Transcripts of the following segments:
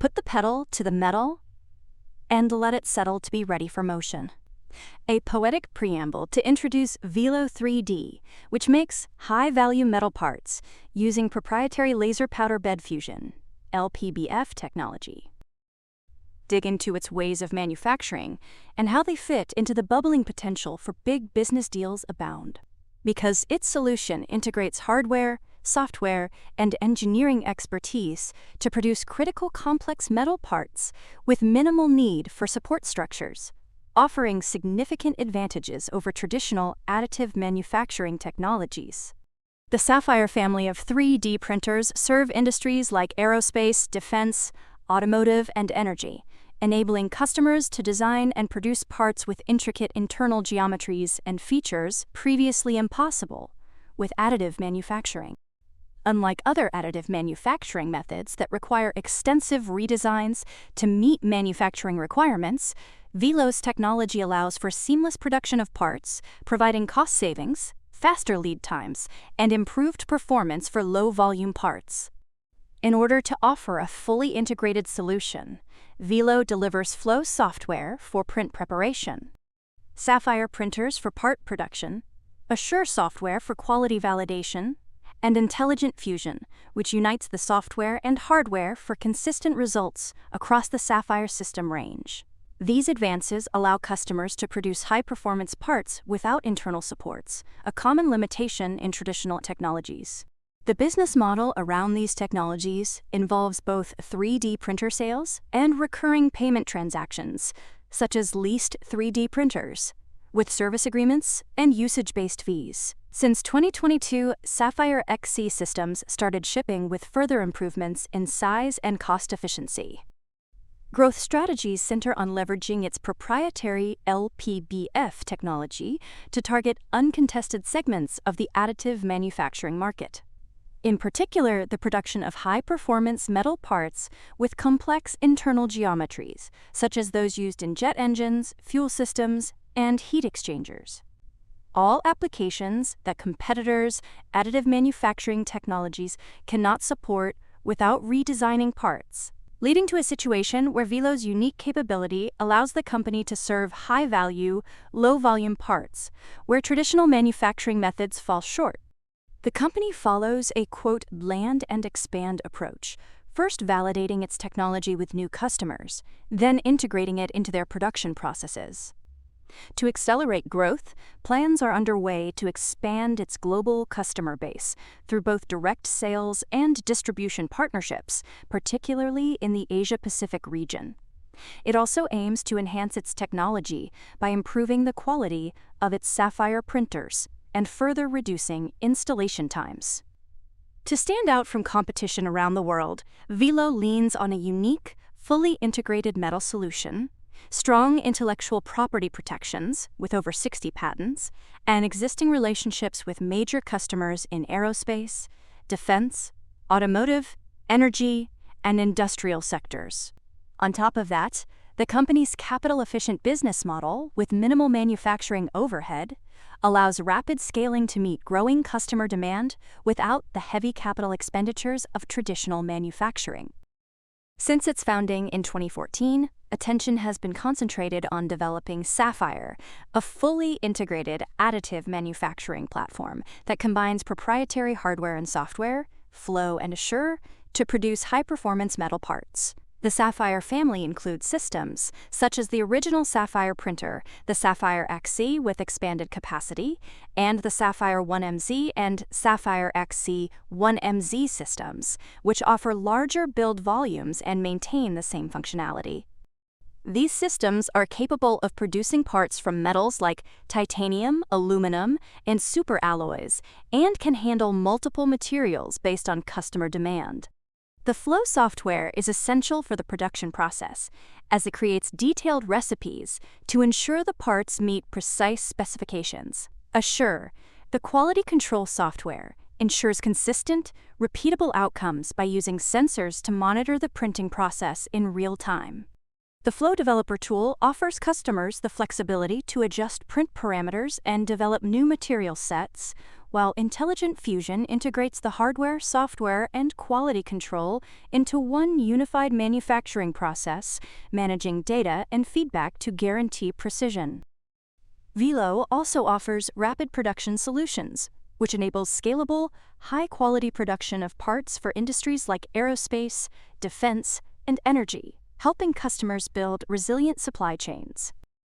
Put the pedal to the metal and let it settle to be ready for motion. A poetic preamble to introduce Velo3D, which makes high-value metal parts using proprietary laser powder bed fusion, LPBF technology. Dig into its ways of manufacturing and how they fit into the bubbling potential for big business deals abound. Because its solution integrates hardware, software, and engineering expertise to produce critical complex metal parts with minimal need for support structures, offering significant advantages over traditional additive manufacturing technologies. The Sapphire family of 3D printers serve industries like aerospace, defense, automotive, and energy, enabling customers to design and produce parts with intricate internal geometries and features previously impossible with additive manufacturing. Unlike other additive manufacturing methods that require extensive redesigns to meet manufacturing requirements, VELO's technology allows for seamless production of parts, providing cost savings, faster lead times, and improved performance for low-volume parts. In order to offer a fully integrated solution, VELO delivers flow software for print preparation, Sapphire printers for part production, Assure software for quality validation, and Intelligent Fusion, which unites the software and hardware for consistent results across the Sapphire system range. These advances allow customers to produce high-performance parts without internal supports, a common limitation in traditional technologies. The business model around these technologies involves both 3D printer sales and recurring payment transactions, such as leased 3D printers, with service agreements and usage-based fees. Since 2022, Sapphire XC systems started shipping with further improvements in size and cost efficiency. Growth strategies center on leveraging its proprietary LPBF technology to target uncontested segments of the additive manufacturing market. In particular, the production of high-performance metal parts with complex internal geometries, such as those used in jet engines, fuel systems, and heat exchangers. All applications that competitors' additive manufacturing technologies cannot support without redesigning parts, leading to a situation where VELO's unique capability allows the company to serve high-value, low-volume parts, where traditional manufacturing methods fall short. The company follows a, quote, land and expand approach, first validating its technology with new customers, then integrating it into their production processes. To accelerate growth, plans are underway to expand its global customer base through both direct sales and distribution partnerships, particularly in the Asia-Pacific region. It also aims to enhance its technology by improving the quality of its Sapphire printers and further reducing installation times. To stand out from competition around the world, VELO leans on a unique, fully integrated metal solution, strong intellectual property protections with over 60 patents, and existing relationships with major customers in aerospace, defense, automotive, energy, and industrial sectors. On top of that, the company's capital-efficient business model with minimal manufacturing overhead allows rapid scaling to meet growing customer demand without the heavy capital expenditures of traditional manufacturing. Since its founding in 2014, attention has been concentrated on developing Sapphire, a fully integrated additive manufacturing platform that combines proprietary hardware and software, Flow and Assure, to produce high-performance metal parts. The Sapphire family includes systems such as the original Sapphire printer, the Sapphire XC with expanded capacity, and the Sapphire 1MZ and Sapphire XC 1MZ systems, which offer larger build volumes and maintain the same functionality. These systems are capable of producing parts from metals like titanium, aluminum, and superalloys, and can handle multiple materials based on customer demand. The Flow software is essential for the production process, as it creates detailed recipes to ensure the parts meet precise specifications. Assure, the quality control software, ensures consistent, repeatable outcomes by using sensors to monitor the printing process in real time. The Flow Developer tool offers customers the flexibility to adjust print parameters and develop new material sets while intelligent fusion integrates the hardware, software, and quality control into one unified manufacturing process, managing data and feedback to guarantee precision. VELO also offers rapid production solutions, which enables scalable, high-quality production of parts for industries like aerospace, defense, and energy, helping customers build resilient supply chains.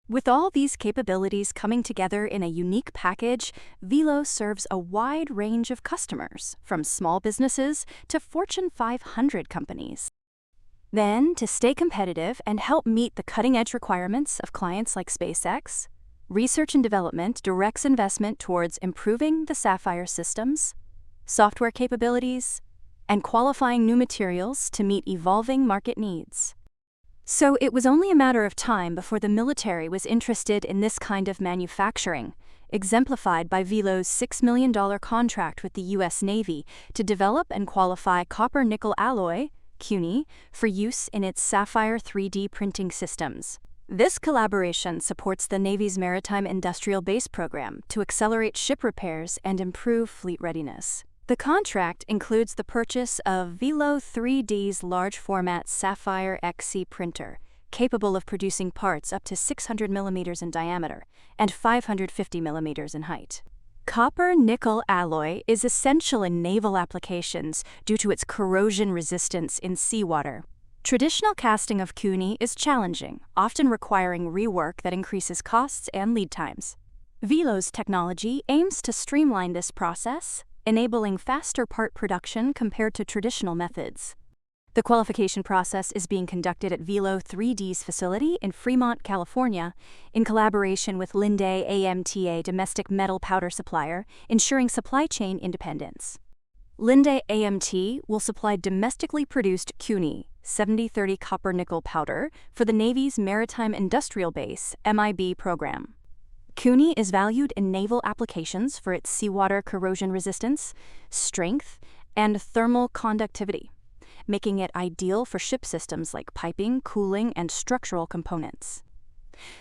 With all these capabilities coming together in a unique package, VELO serves a wide range of customers, from small businesses to Fortune 500 companies. Then, to stay competitive and help meet the cutting-edge requirements of clients like SpaceX, research and development directs investment towards improving the Sapphire systems, software capabilities, and qualifying new materials to meet evolving market needs. So it was only a matter of time before the military was interested in this kind of manufacturing, exemplified by VELO's $6 million contract with the U.S. Navy to develop and qualify copper-nickel alloy, CUNY, for use in its Sapphire 3D printing systems. This collaboration supports the Navy's Maritime Industrial Base program to accelerate ship repairs and improve fleet readiness. The contract includes the purchase of Velo3D's large-format Sapphire XC printer, capable of producing parts up to 600 mm in diameter and 550 mm in height. Copper-nickel alloy is essential in naval applications due to its corrosion resistance in seawater. Traditional casting of CUNY is challenging, often requiring rework that increases costs and lead times. VELO's technology aims to streamline this process, enabling faster part production compared to traditional methods. The qualification process is being conducted at Velo3D's facility in Fremont, California, in collaboration with Linde AMTA domestic metal powder supplier, ensuring supply chain independence. Linde AMT will supply domestically produced CUNY 7030 copper-nickel powder for the Navy's Maritime Industrial Base (MIB) program. CUNY is valued in naval applications for its seawater corrosion resistance, strength, and thermal conductivity, making it ideal for ship systems like piping, cooling, and structural components.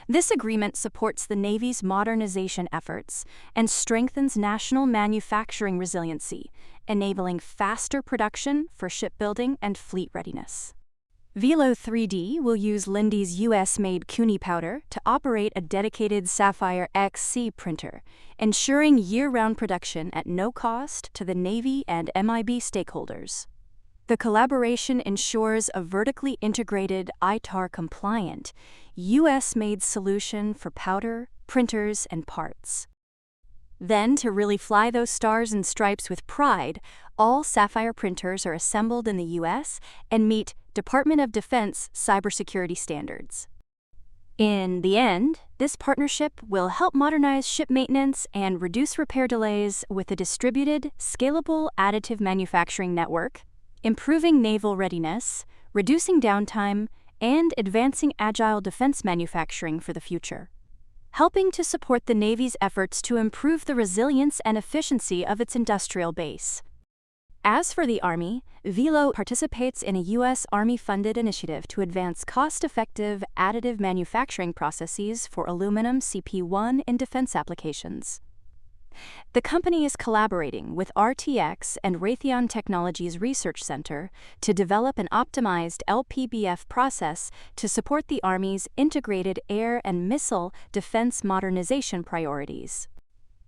This agreement supports the Navy's modernization efforts and strengthens national manufacturing resiliency, enabling faster production for shipbuilding and fleet readiness. Velo3D will use Linde's US-made CUNY powder to operate a dedicated Sapphire XC printer, ensuring year-round production at no cost to the Navy and MIB stakeholders. The collaboration ensures a vertically integrated, ITAR-compliant, US-made solution for powder, printers, and parts. Then, to really fly those stars and stripes with pride, all Sapphire printers are assembled in the US and meet Department of Defense cybersecurity standards. In the end, this partnership will help modernize ship maintenance and reduce repair delays with a distributed, scalable additive manufacturing network, improving naval readiness, reducing downtime, and advancing agile defense manufacturing for the future, helping to support the Navy's efforts to improve the resilience and efficiency of its industrial base. As for the Army, VELO participates in a U.S. Army-funded initiative to advance cost-effective additive manufacturing processes for aluminum CP1 in defense applications. The company is collaborating with RTX and Raytheon Technologies Research Center to develop an optimized LPBF process to support the Army's integrated air and missile defense modernization priorities.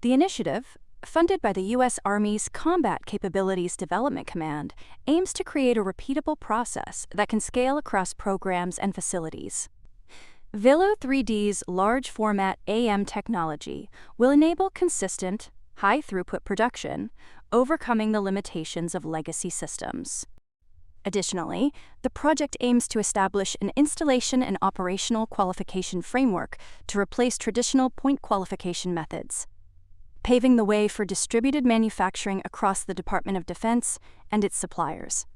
The initiative, funded by the U.S. Army's Combat Capabilities Development Command, aims to create a repeatable process that can scale across programs and facilities. Velo3D's large-format AM technology will enable consistent, high-throughput production, overcoming the limitations of legacy systems. Additionally, the project aims to establish an installation and operational qualification framework to replace traditional point qualification methods, paving the way for distributed manufacturing across the Department of Defense and its suppliers.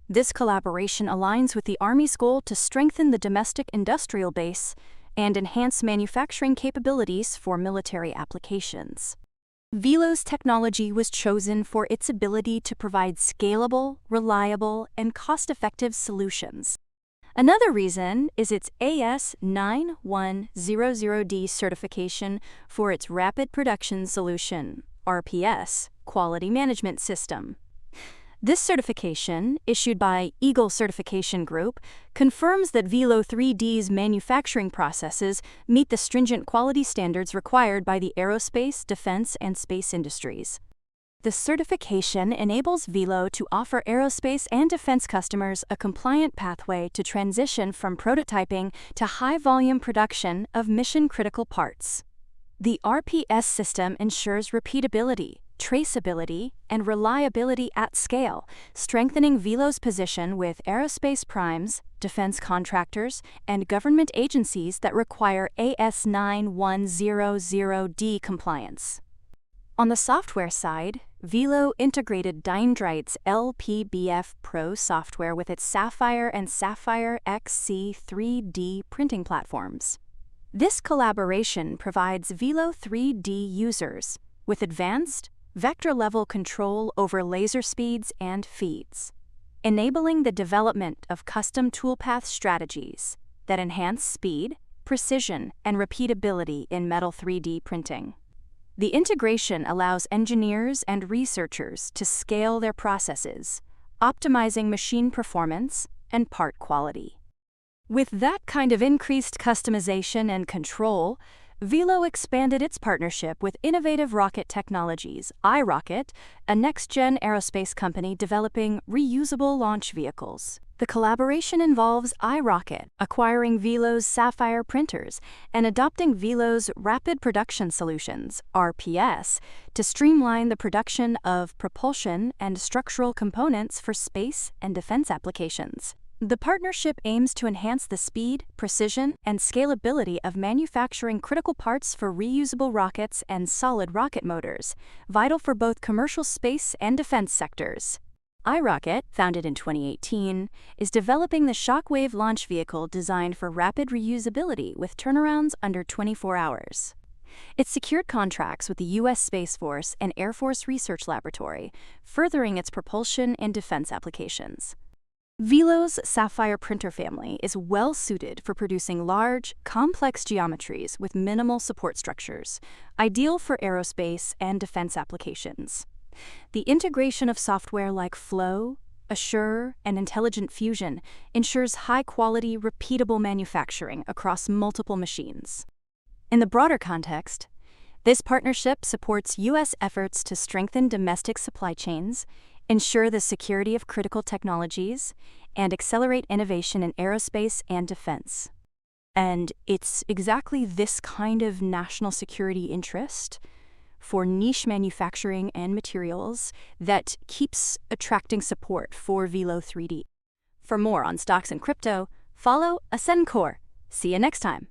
This collaboration aligns with the Army's goal to strengthen the domestic industrial base and enhance manufacturing capabilities for military applications. VELO's technology was chosen for its ability to provide scalable, reliable, and cost-effective solutions. Another reason is its AS9100D certification for its rapid production solution, RPS, Quality Management System. This certification, issued by Eagle Certification Group, confirms that Velo3D's manufacturing processes meet the stringent quality standards required by the aerospace, defense, and space industries. The certification enables Velo to offer aerospace and defense customers a compliant pathway to transition from prototyping to high-volume production of mission-critical parts. The RPS system ensures repeatability, traceability, and reliability at scale, strengthening Velo's position with aerospace primes, defense contractors, and government agencies that require AS9100D compliance. On the software side, Velo integrated Dyndrite's LPBF Pro software with its Sapphire and Sapphire XC 3D printing platforms. This collaboration provides Velo3D users with advanced, vector-level control over laser speeds and feeds, enabling the development of custom toolpath strategies that enhance speed, precision, and repeatability in metal 3D printing. The integration allows engineers and researchers to scale their processes, optimizing machine performance and part quality. With that kind of increased customization and control, Velo expanded its partnership with innovative rocket technologies, iRocket, a next-gen aerospace company developing reusable launch vehicles. The collaboration involves iRocket acquiring Velo's Sapphire printers and adopting Velo's Rapid Production Solutions, RPS, to streamline the production of propulsion and structural components for space and defense applications. The partnership aims to enhance the speed, precision, and scalability of manufacturing critical parts for reusable rockets and solid rocket motors, vital for both commercial space and defense sectors. iRocket, founded in 2018, is developing the Shockwave launch vehicle designed for rapid reusability with turnarounds under 24 hours. It secured contracts with the U.S. Space Force and Air Force Research Laboratory, furthering its propulsion and defense applications. Velo's Sapphire printer family is well suited for producing large, complex geometries with minimal support structures, ideal for aerospace and defense applications. The integration of software like Flow, Assure, and Intelligent Fusion ensures high-quality, repeatable manufacturing across multiple machines. In the broader context, this partnership supports U.S. efforts to strengthen domestic supply chains, ensure the security of critical technologies, and accelerate innovation in aerospace and defense. And it's exactly this kind of national security interest for niche manufacturing and materials that keeps attracting support for Velo3D. For more on stocks and crypto, follow Ascencore. See you next time.